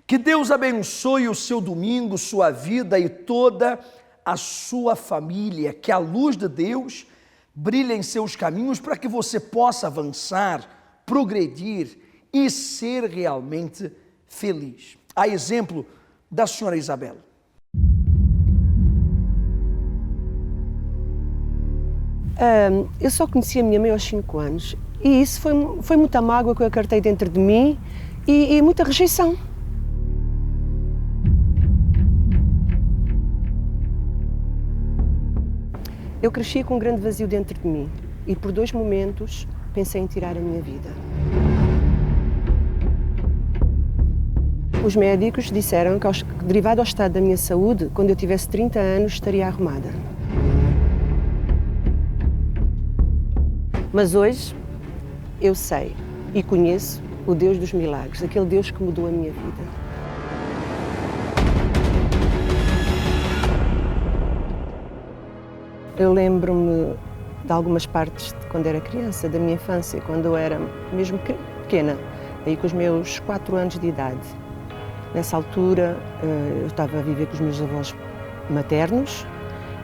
Que Deus abençoe o seu domingo, sua vida e toda a sua família. Que a luz de Deus brilhe em seus caminhos para que você possa avançar, progredir e ser realmente feliz. A exemplo da senhora Isabela. Eu só conheci a minha mãe aos 5 anos e isso foi muita mágoa que eu acartei dentro de mim e muita rejeição. Eu cresci com um grande vazio dentro de mim e por 2 momentos pensei em tirar a minha vida. Os médicos disseram que, derivado ao estado da minha saúde, quando eu tivesse 30 anos estaria arrumada. Mas hoje eu sei e conheço o Deus dos milagres, aquele Deus que mudou a minha vida. Eu lembro-me de algumas partes de quando era criança, da minha infância, quando eu era mesmo pequena, aí com os meus 4 anos de idade. Nessa altura eu estava a viver com os meus avós maternos,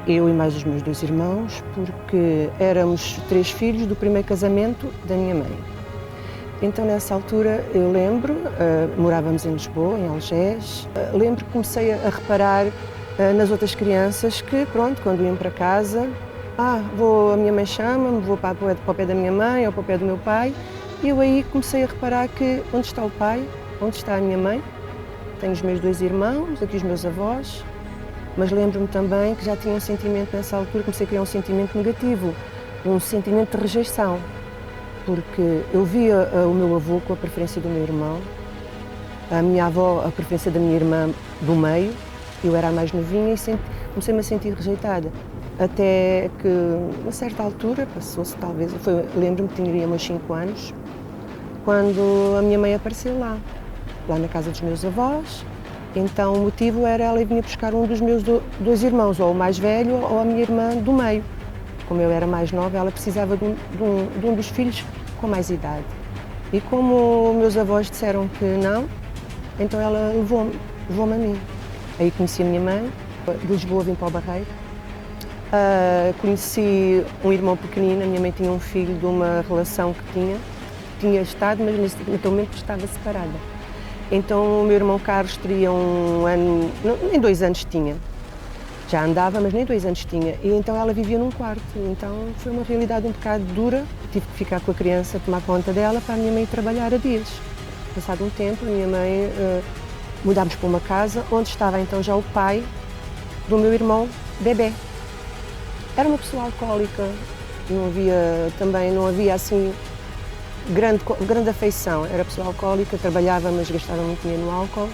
eu e mais os meus 2 irmãos, porque éramos 3 filhos do primeiro casamento da minha mãe. Então nessa altura eu lembro, morávamos em Lisboa, em Algés, lembro que comecei a reparar nas outras crianças que, pronto, quando iam para casa, a minha mãe chama-me, vou para o pé da minha mãe ou para o pé do meu pai, e eu aí comecei a reparar que onde está o pai, onde está a minha mãe, tenho os meus 2 irmãos, aqui os meus avós, mas lembro-me também que já tinha um sentimento nessa altura, comecei a criar um sentimento negativo, um sentimento de rejeição, porque eu via o meu avô com a preferência do meu irmão, a minha avó a preferência da minha irmã do meio, eu era a mais novinha e comecei-me a sentir rejeitada. Até que, a certa altura, passou-se talvez, lembro-me que tinha meus 5 anos, quando a minha mãe apareceu lá na casa dos meus avós. Então o motivo era ela vinha buscar um dos meus 2 irmãos, ou o mais velho ou a minha irmã do meio. Como eu era mais nova, ela precisava de um dos filhos com mais idade. E como meus avós disseram que não, então ela levou-me a mim. Aí conheci a minha mãe, de Lisboa vim para o Barreiro. Conheci um irmão pequenino, a minha mãe tinha um filho de uma relação que tinha estado, mas naquele momento estava separada. Então o meu irmão Carlos teria 1 ano, nem 2 anos tinha. Já andava, mas nem 2 anos tinha. E então ela vivia num quarto. Então foi uma realidade um bocado dura. Tive que ficar com a criança, tomar conta dela, para a minha mãe trabalhar a dias. Passado um tempo, a minha mãe mudámos para uma casa onde estava então já o pai do meu irmão bebê. Era uma pessoa alcoólica, não havia assim grande afeição. Era pessoa alcoólica, trabalhava, mas gastava muito dinheiro no álcool.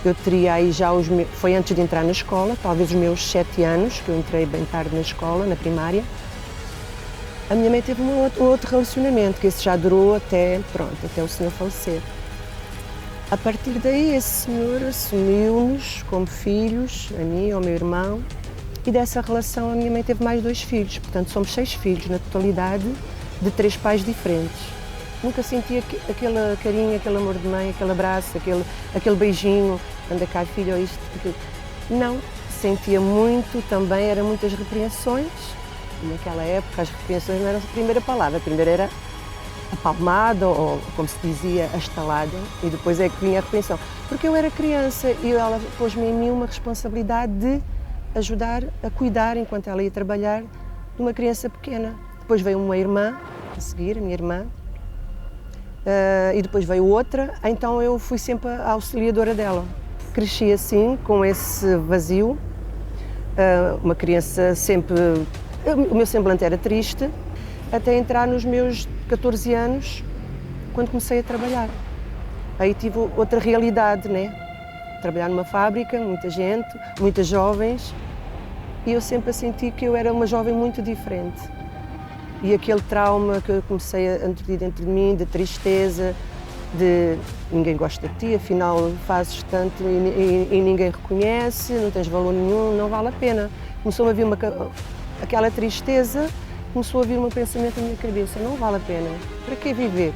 Eu teria aí já foi antes de entrar na escola, talvez os meus 7 anos, que eu entrei bem tarde na escola, na primária. A minha mãe teve um outro relacionamento, que esse já durou até o senhor falecer. A partir daí, esse senhor assumiu-nos como filhos, a mim e ao meu irmão, e dessa relação a minha mãe teve mais 2 filhos, portanto somos 6 filhos na totalidade, de 3 pais diferentes. Nunca senti aquele carinho, aquele amor de mãe, aquele abraço, aquele beijinho, anda cá filho, ou isto, aquilo. Não, sentia muito também, eram muitas repreensões. Naquela época as repreensões não eram a primeira palavra, a primeira era a palmada, ou como se dizia, a estalada, e depois é que vinha a repreensão. Porque eu era criança e ela pôs-me em mim uma responsabilidade de ajudar a cuidar, enquanto ela ia trabalhar, de uma criança pequena. Depois veio uma irmã, a seguir, a minha irmã, e depois veio outra, então eu fui sempre a auxiliadora dela. Cresci assim, com esse vazio, uma criança sempre... O meu semblante era triste, até entrar nos meus 14 anos, quando comecei a trabalhar. Aí tive outra realidade, né? Trabalhar numa fábrica, muita gente, muitas jovens, e eu sempre senti que eu era uma jovem muito diferente. E aquele trauma que eu comecei a nutrir dentro de mim, de tristeza, de ninguém gosta de ti, afinal fazes tanto e ninguém reconhece, não tens valor nenhum, não vale a pena. Começou a vir aquela tristeza, começou a vir um pensamento na minha cabeça, não vale a pena, para que viver?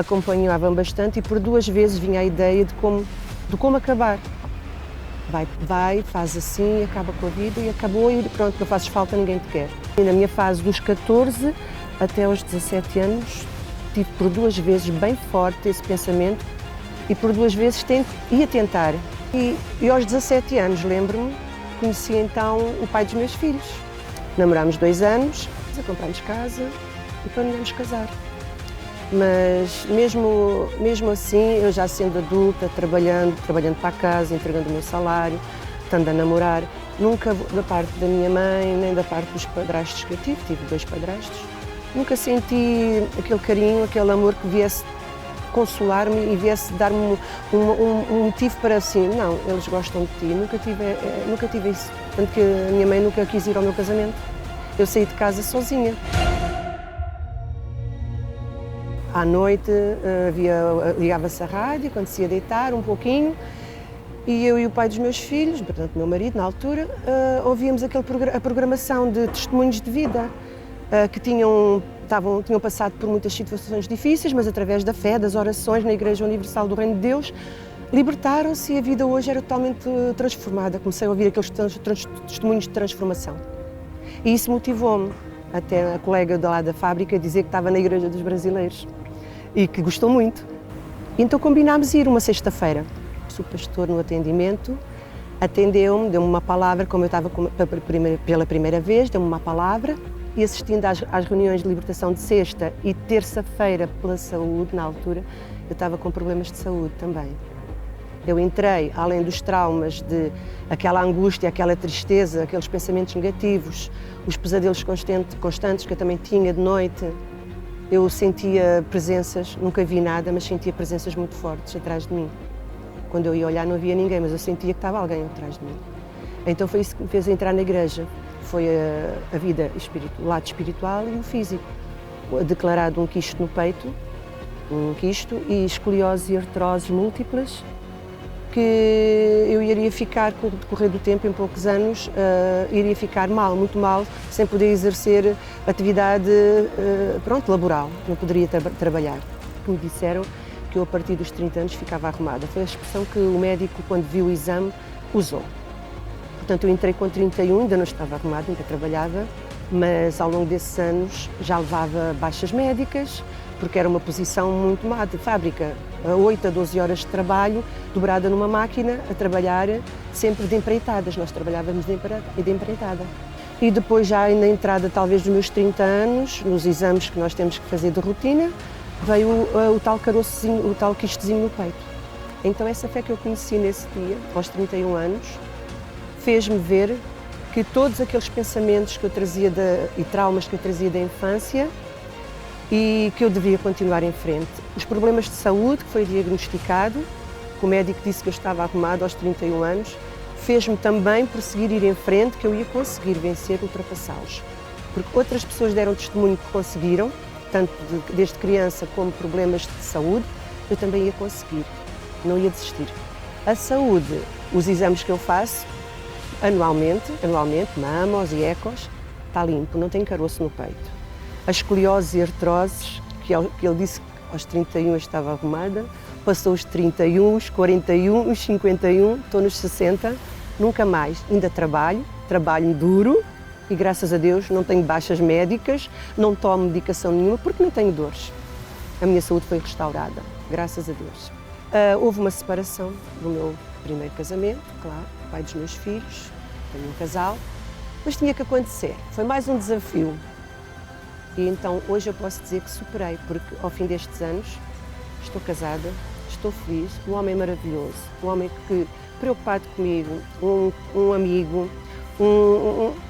acompanhavam bastante e por 2 vezes vinha a ideia de como acabar. Vai, faz assim, acaba com a vida e acabou e pronto, não fazes falta, ninguém te quer. E na minha fase dos 14 até aos 17 anos, tive por 2 vezes bem forte esse pensamento e por 2 vezes ia tentar. E aos 17 anos, lembro-me, conheci então o pai dos meus filhos. Namorámos 2 anos, comprámos casa e planeámos casar. Mas mesmo assim, eu já sendo adulta, trabalhando para a casa, entregando o meu salário, estando a namorar, nunca da parte da minha mãe, nem da parte dos padrastos que eu tive 2 padrastos, nunca senti aquele carinho, aquele amor que viesse consolar-me e viesse dar-me um motivo para assim, não, eles gostam de ti, nunca tive isso. Tanto que a minha mãe nunca quis ir ao meu casamento. Eu saí de casa sozinha. À noite ligava-se a rádio, quando se ia deitar um pouquinho, e eu e o pai dos meus filhos, portanto o meu marido na altura, ouvíamos a programação de testemunhos de vida, que tinham passado por muitas situações difíceis, mas através da fé, das orações na Igreja Universal do Reino de Deus, libertaram-se e a vida hoje era totalmente transformada. Comecei a ouvir aqueles testemunhos de transformação. E isso motivou-me, até a colega lá da fábrica dizer que estava na Igreja dos Brasileiros e que gostou muito. Então combinámos ir uma sexta-feira. O pastor no atendimento atendeu-me, deu-me uma palavra, como eu estava pela primeira vez, deu-me uma palavra e assistindo às reuniões de libertação de sexta e terça-feira pela saúde, na altura, eu estava com problemas de saúde também. Eu entrei, além dos traumas, de aquela angústia, aquela tristeza, aqueles pensamentos negativos, os pesadelos constantes que eu também tinha de noite. Eu sentia presenças, nunca vi nada, mas sentia presenças muito fortes atrás de mim. Quando eu ia olhar não havia ninguém, mas eu sentia que estava alguém atrás de mim. Então foi isso que me fez entrar na igreja. Foi a vida espiritual, o lado espiritual e o físico. Declarado um quisto no peito, e escoliose e artroses múltiplas, que eu iria ficar, com o decorrer do tempo, em poucos anos, iria ficar mal, muito mal, sem poder exercer atividade laboral, não poderia trabalhar. Me disseram que eu, a partir dos 30 anos, ficava arrumada. Foi a expressão que o médico, quando viu o exame, usou. Portanto, eu entrei com 31, ainda não estava arrumada, ainda trabalhava, mas ao longo desses anos já levava baixas médicas, porque era uma posição muito má de fábrica, 8 a 12 horas de trabalho, dobrada numa máquina, a trabalhar sempre de empreitadas, nós trabalhávamos de empreitada. E depois já na entrada talvez dos meus 30 anos, nos exames que nós temos que fazer de rotina, veio o tal caroçozinho, o tal quistezinho no peito. Então essa fé que eu conheci nesse dia, aos 31 anos, fez-me ver que todos aqueles pensamentos que eu trazia e traumas que eu trazia da infância e que eu devia continuar em frente. Os problemas de saúde, que foi diagnosticado, que o médico disse que eu estava arrumado aos 31 anos, fez-me também prosseguir ir em frente, que eu ia conseguir vencer, ultrapassá-los. Porque outras pessoas deram testemunho que conseguiram, tanto desde criança como problemas de saúde, eu também ia conseguir, não ia desistir. A saúde, os exames que eu faço, anualmente, mamos e ecos, está limpo, não tem caroço no peito. A escoliose e artroses, que ele disse que aos 31 eu estava arrumada, passou os 31, os 41, os 51, estou nos 60, nunca mais. Ainda trabalho duro e graças a Deus não tenho baixas médicas, não tomo medicação nenhuma porque não tenho dores. A minha saúde foi restaurada, graças a Deus. Houve uma separação do meu primeiro casamento, claro, pai dos meus filhos, tenho um casal, mas tinha que acontecer, foi mais um desafio. E então hoje eu posso dizer que superei, porque ao fim destes anos estou casada, estou feliz, um homem maravilhoso, um homem que preocupado comigo, um amigo,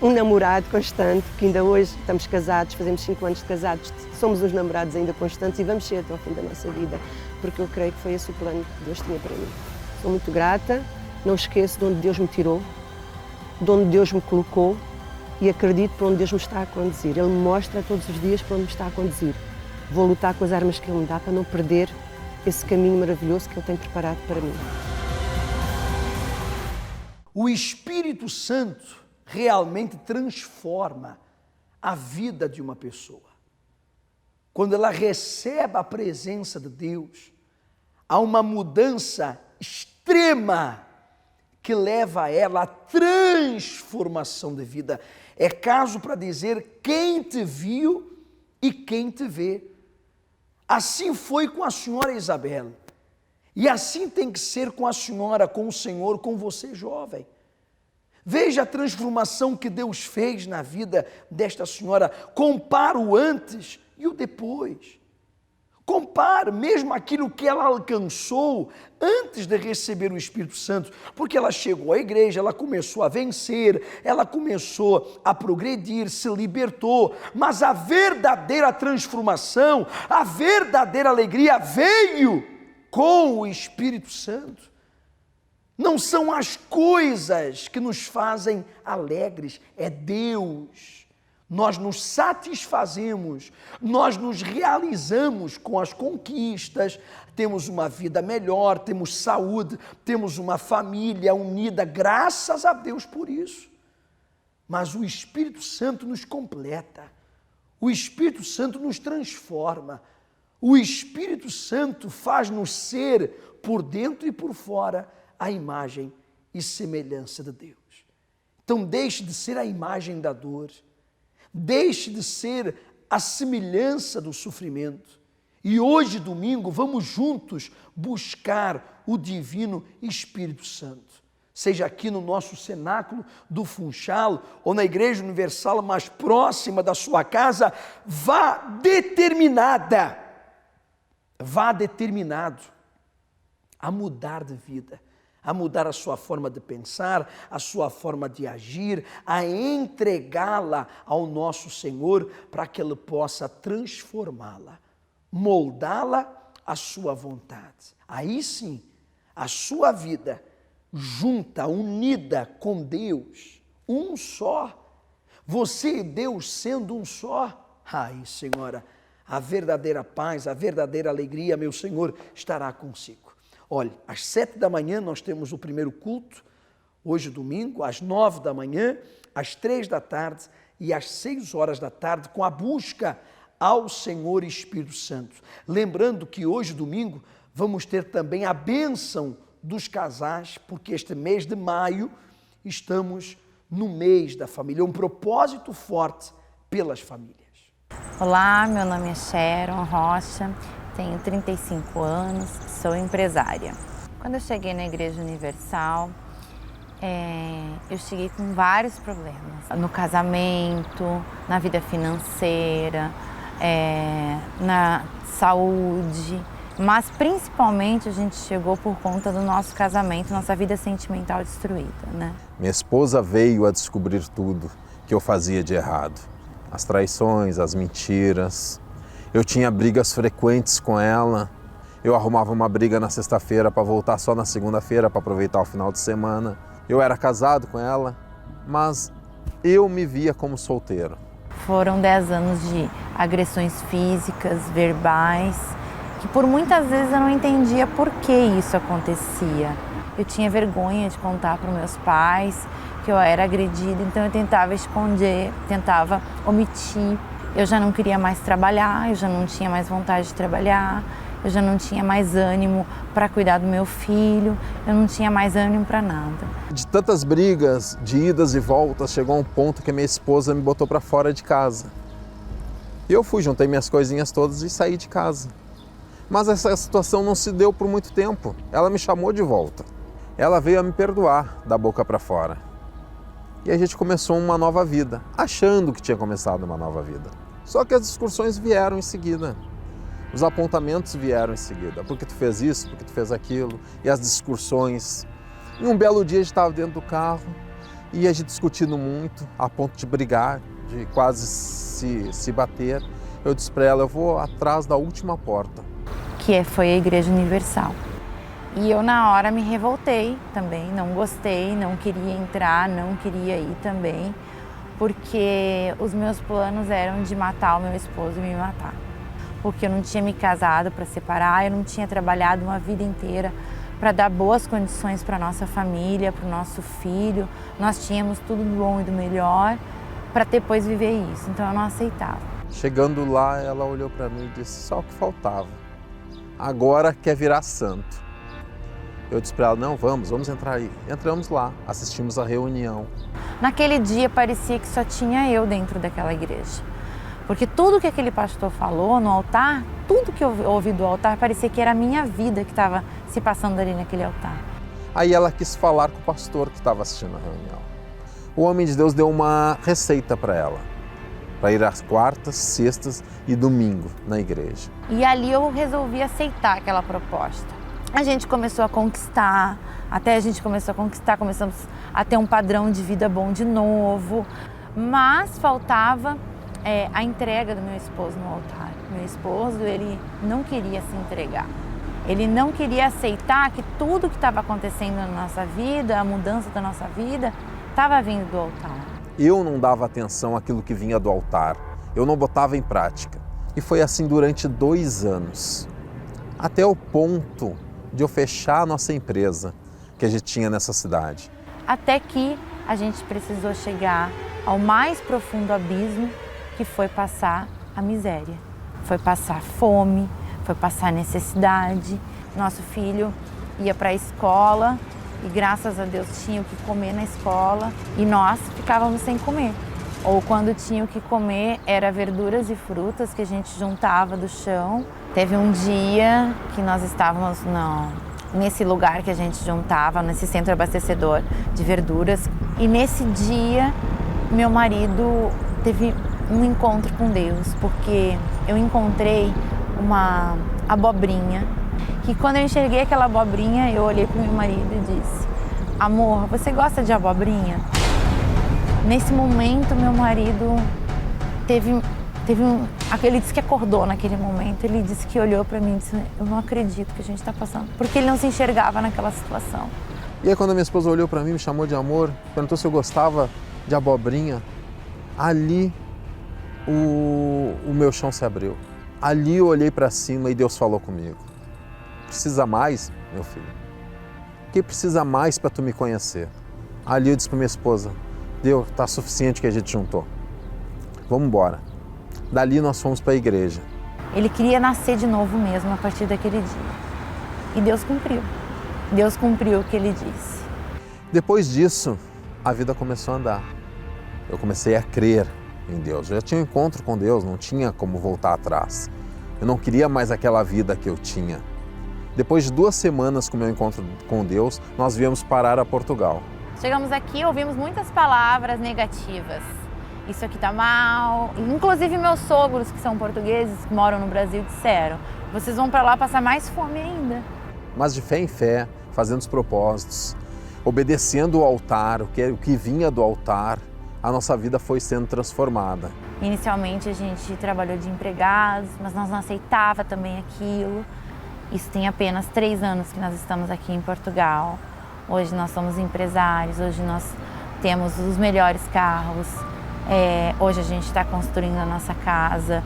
um namorado constante, que ainda hoje estamos casados, fazemos 5 anos de casados, somos uns namorados ainda constantes e vamos ser até ao fim da nossa vida, porque eu creio que foi esse o plano que Deus tinha para mim. Sou muito grata, não esqueço de onde Deus me tirou, de onde Deus me colocou, e acredito para onde Deus me está a conduzir. Ele me mostra todos os dias para onde me está a conduzir. Vou lutar com as armas que Ele me dá para não perder esse caminho maravilhoso que Ele tem preparado para mim. O Espírito Santo realmente transforma a vida de uma pessoa. quando ela recebe a presença de Deus, há uma mudança extrema que leva ela à transformação de vida. É caso para dizer quem te viu e quem te vê. Assim foi com a senhora Isabel. E assim tem que ser com a senhora, com o Senhor, com você jovem. Veja a transformação que Deus fez na vida desta senhora. Compara o antes e o depois. Compare mesmo aquilo que ela alcançou antes de receber o Espírito Santo, porque ela chegou à igreja, ela começou a vencer, ela começou a progredir, se libertou, mas a verdadeira transformação, a verdadeira alegria veio com o Espírito Santo. Não são as coisas que nos fazem alegres, é Deus. Nós nos satisfazemos, nós nos realizamos com as conquistas, temos uma vida melhor, temos saúde, temos uma família unida, graças a Deus por isso. Mas o Espírito Santo nos completa, o Espírito Santo nos transforma, o Espírito Santo faz-nos ser, por dentro e por fora, a imagem e semelhança de Deus. Então deixe de ser a imagem da dor, deixe de ser a semelhança do sofrimento. E hoje, domingo, vamos juntos buscar o Divino Espírito Santo. Seja aqui no nosso cenáculo do Funchal ou na Igreja Universal mais próxima da sua casa, vá determinado a mudar de vida, a mudar a sua forma de pensar, a sua forma de agir, a entregá-la ao nosso Senhor para que Ele possa transformá-la, moldá-la à sua vontade. Aí sim, a sua vida junta, unida com Deus, um só, você e Deus sendo um só. Ai, Senhora, a verdadeira paz, a verdadeira alegria, meu Senhor, estará consigo. Olha, às 7 da manhã nós temos o primeiro culto, hoje domingo, às 9 da manhã, às 3 da tarde e às 6 horas da tarde, com a busca ao Senhor Espírito Santo. Lembrando que hoje, domingo, vamos ter também a bênção dos casais, porque este mês de maio estamos no mês da família, um propósito forte pelas famílias. Olá, meu nome é Sharon Rocha, tenho 35 anos, sou empresária. Quando eu cheguei na Igreja Universal, eu cheguei com vários problemas. No casamento, na vida financeira, na saúde, mas principalmente a gente chegou por conta do nosso casamento, nossa vida sentimental destruída, né? Minha esposa veio a descobrir tudo que eu fazia de errado. As traições, as mentiras. Eu tinha brigas frequentes com ela. Eu arrumava uma briga na sexta-feira para voltar só na segunda-feira para aproveitar o final de semana. Eu era casado com ela, mas eu me via como solteiro. Foram 10 anos de agressões físicas, verbais, que por muitas vezes eu não entendia por que isso acontecia. Eu tinha vergonha de contar para os meus pais que eu era agredida, então eu tentava esconder, tentava omitir. Eu já não queria mais trabalhar, eu já não tinha mais vontade de trabalhar, eu já não tinha mais ânimo para cuidar do meu filho, eu não tinha mais ânimo para nada. De tantas brigas, de idas e voltas, chegou a um ponto que minha esposa me botou para fora de casa. E eu fui, juntei minhas coisinhas todas e saí de casa. Mas essa situação não se deu por muito tempo. Ela me chamou de volta. Ela veio a me perdoar da boca para fora. E a gente começou uma nova vida, achando que tinha começado uma nova vida. Só que as discussões vieram em seguida. Os apontamentos vieram em seguida. Por que tu fez isso? Por que tu fez aquilo? E as discussões. E um belo dia a gente estava dentro do carro e a gente discutindo muito, a ponto de brigar, de quase se bater. Eu disse para ela, eu vou atrás da última porta. Que foi a Igreja Universal. E eu na hora me revoltei também, não gostei, não queria entrar, não queria ir também, porque os meus planos eram de matar o meu esposo e me matar. Porque eu não tinha me casado para separar, eu não tinha trabalhado uma vida inteira para dar boas condições para a nossa família, para o nosso filho. Nós tínhamos tudo do bom e do melhor para depois viver isso, então eu não aceitava. Chegando lá, ela olhou para mim e disse, só o que faltava. Agora quer virar santo. Eu disse para ela, não, vamos entrar aí. Entramos lá, assistimos a reunião. Naquele dia parecia que só tinha eu dentro daquela igreja. Porque tudo que aquele pastor falou no altar, tudo que eu ouvi do altar, parecia que era a minha vida que estava se passando ali naquele altar. Aí ela quis falar com o pastor que estava assistindo a reunião. O homem de Deus deu uma receita para ela, para ir às quartas, sextas e domingo na igreja. E ali eu resolvi aceitar aquela proposta. A gente começou a conquistar, começamos a ter um padrão de vida bom de novo, mas faltava a entrega do meu esposo no altar. Meu esposo, ele não queria se entregar. Ele não queria aceitar que tudo que estava acontecendo na nossa vida, a mudança da nossa vida, estava vindo do altar. Eu não dava atenção àquilo que vinha do altar. Eu não botava em prática. E foi assim durante 2 anos. Até o ponto de eu fechar a nossa empresa que a gente tinha nessa cidade. Até que a gente precisou chegar ao mais profundo abismo, que foi passar a miséria. Foi passar fome, foi passar necessidade. Nosso filho ia para a escola e graças a Deus tinha o que comer na escola e nós ficávamos sem comer. Ou quando tinha o que comer, era verduras e frutas que a gente juntava do chão. Teve um dia que nós estávamos nesse lugar que a gente juntava, nesse centro abastecedor de verduras. E nesse dia, meu marido teve um encontro com Deus, porque eu encontrei uma abobrinha, que quando eu enxerguei aquela abobrinha, eu olhei para o meu marido e disse, amor, você gosta de abobrinha? Nesse momento, meu marido ele disse que acordou naquele momento, ele disse que olhou para mim e disse, eu não acredito que a gente está passando, porque ele não se enxergava naquela situação. E aí quando a minha esposa olhou para mim, me chamou de amor, perguntou se eu gostava de abobrinha, ali o meu chão se abriu. Ali eu olhei para cima e Deus falou comigo. Precisa mais, meu filho? O que precisa mais para tu me conhecer? Ali eu disse para minha esposa, Deus, está suficiente que a gente juntou. Vamos embora. Dali nós fomos para a igreja. Ele queria nascer de novo mesmo a partir daquele dia. E Deus cumpriu. Deus cumpriu o que ele disse. Depois disso, a vida começou a andar. Eu comecei a crer em Deus. Eu já tinha um encontro com Deus, não tinha como voltar atrás. Eu não queria mais aquela vida que eu tinha. Depois de 2 semanas com o meu encontro com Deus, nós viemos parar a Portugal. Chegamos aqui e ouvimos muitas palavras negativas. Isso aqui tá mal. Inclusive meus sogros, que são portugueses, que moram no Brasil, disseram, vocês vão para lá passar mais fome ainda. Mas de fé em fé, fazendo os propósitos, obedecendo o altar, o que vinha do altar, a nossa vida foi sendo transformada. Inicialmente a gente trabalhou de empregados, mas nós não aceitava também aquilo. Isso tem apenas 3 anos que nós estamos aqui em Portugal. Hoje nós somos empresários, hoje nós temos os melhores carros. Hoje a gente está construindo a nossa casa.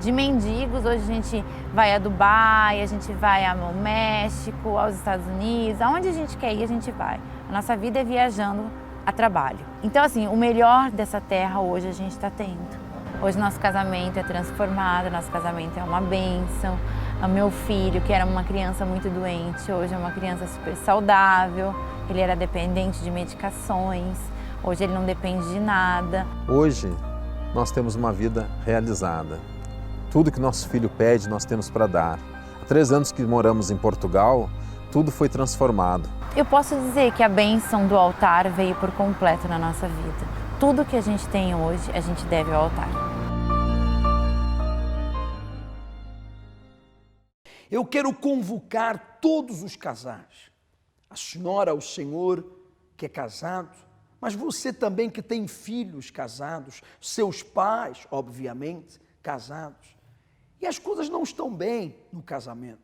De mendigos, hoje a gente vai a Dubai, a gente vai ao México, aos Estados Unidos. Aonde a gente quer ir, a gente vai. A nossa vida é viajando a trabalho. Então, assim, o melhor dessa terra hoje a gente está tendo. Hoje nosso casamento é transformado, nosso casamento é uma bênção. O meu filho, que era uma criança muito doente, hoje é uma criança super saudável. Ele era dependente de medicações, hoje ele não depende de nada. Hoje nós temos uma vida realizada. Tudo que nosso filho pede, nós temos para dar. Há 3 anos que moramos em Portugal, tudo foi transformado. Eu posso dizer que a bênção do altar veio por completo na nossa vida. Tudo que a gente tem hoje, a gente deve ao altar. Eu quero convocar todos os casais. A senhora, o senhor que é casado, mas você também que tem filhos casados, seus pais, obviamente, casados. E as coisas não estão bem no casamento.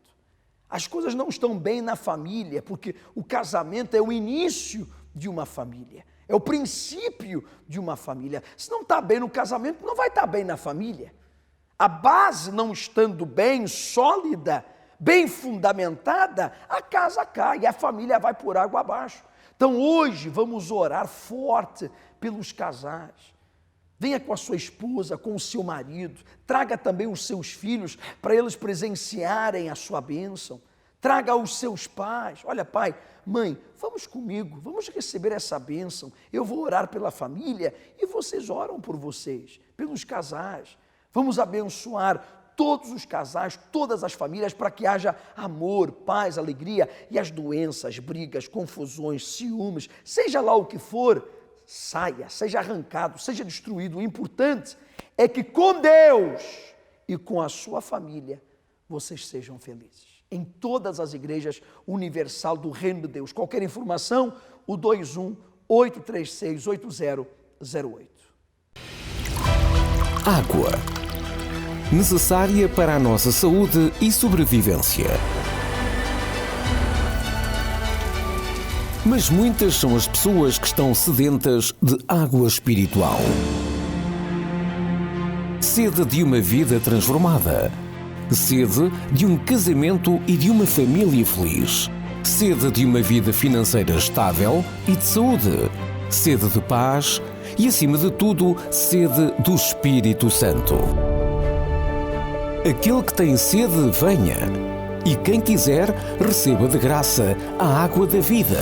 As coisas não estão bem na família, porque o casamento é o início de uma família. É o princípio de uma família. Se não está bem no casamento, não vai estar bem na família. A base não estando bem, sólida, bem fundamentada, a casa cai e a família vai por água abaixo. Então hoje vamos orar forte pelos casais. Venha com a sua esposa, com o seu marido, traga também os seus filhos para eles presenciarem a sua bênção. Traga os seus pais. Olha, pai, mãe, vamos comigo, vamos receber essa bênção. Eu vou orar pela família e vocês oram por vocês, pelos casais. Vamos abençoar todos os casais, todas as famílias, para que haja amor, paz, alegria e as doenças, brigas, confusões, ciúmes, seja lá o que for, saia, seja arrancado, seja destruído. O importante é que com Deus e com a sua família vocês sejam felizes. Em todas as igrejas universal do Reino de Deus. Qualquer informação, o 21-836-8008. Água. Necessária para a nossa saúde e sobrevivência. Mas muitas são as pessoas que estão sedentas de água espiritual. Sede de uma vida transformada. Sede de um casamento e de uma família feliz. Sede de uma vida financeira estável e de saúde. Sede de paz e, acima de tudo, sede do Espírito Santo. Aquele que tem sede, venha. E quem quiser, receba de graça a água da vida.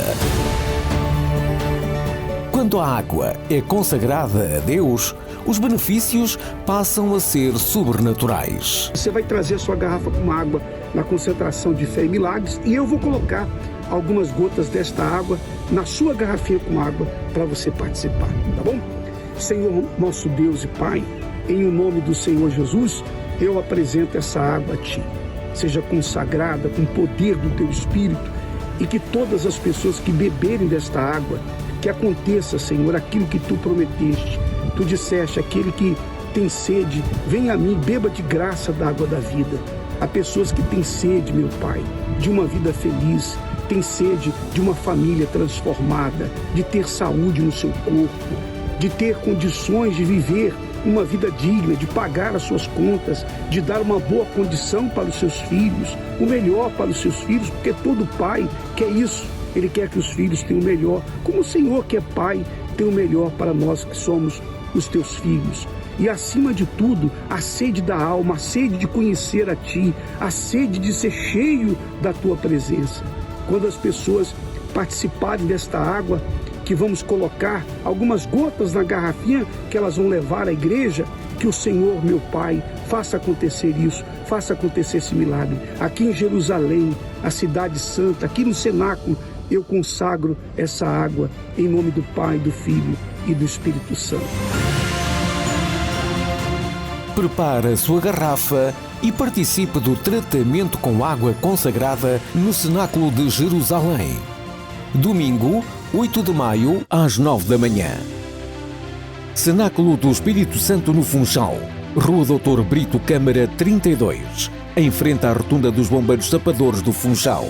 Quando a água é consagrada a Deus, os benefícios passam a ser sobrenaturais. Você vai trazer a sua garrafa com água na concentração de fé e milagres e eu vou colocar algumas gotas desta água na sua garrafinha com água para você participar, tá bom? Senhor, nosso Deus e Pai, em o nome do Senhor Jesus, eu apresento essa água a Ti. Seja consagrada com o poder do Teu Espírito e que todas as pessoas que beberem desta água, que aconteça, Senhor, aquilo que Tu prometeste. Tu disseste, aquele que tem sede, venha a mim, beba de graça da água da vida. Há pessoas que têm sede, meu Pai, de uma vida feliz, têm sede de uma família transformada, de ter saúde no seu corpo, de ter condições de viver uma vida digna, de pagar as suas contas, de dar uma boa condição para os seus filhos, o melhor para os seus filhos, porque todo pai quer isso. Ele quer que os filhos tenham o melhor, como o Senhor, que é Pai, tem o melhor para nós que somos os teus filhos. E acima de tudo, a sede da alma, a sede de conhecer a Ti, a sede de ser cheio da Tua presença. Quando as pessoas participarem desta água, que vamos colocar algumas gotas na garrafinha que elas vão levar à igreja, que o Senhor, meu Pai, faça acontecer isso, faça acontecer esse milagre. Aqui em Jerusalém, a cidade santa, aqui no cenáculo, eu consagro essa água em nome do Pai, do Filho e do Espírito Santo. Prepare a sua garrafa e participe do tratamento com água consagrada no Cenáculo de Jerusalém. Domingo, 8 de maio, às 9 da manhã. Cenáculo do Espírito Santo no Funchal, Rua Doutor Brito Câmara 32, em frente à Rotunda dos Bombeiros Sapadores do Funchal.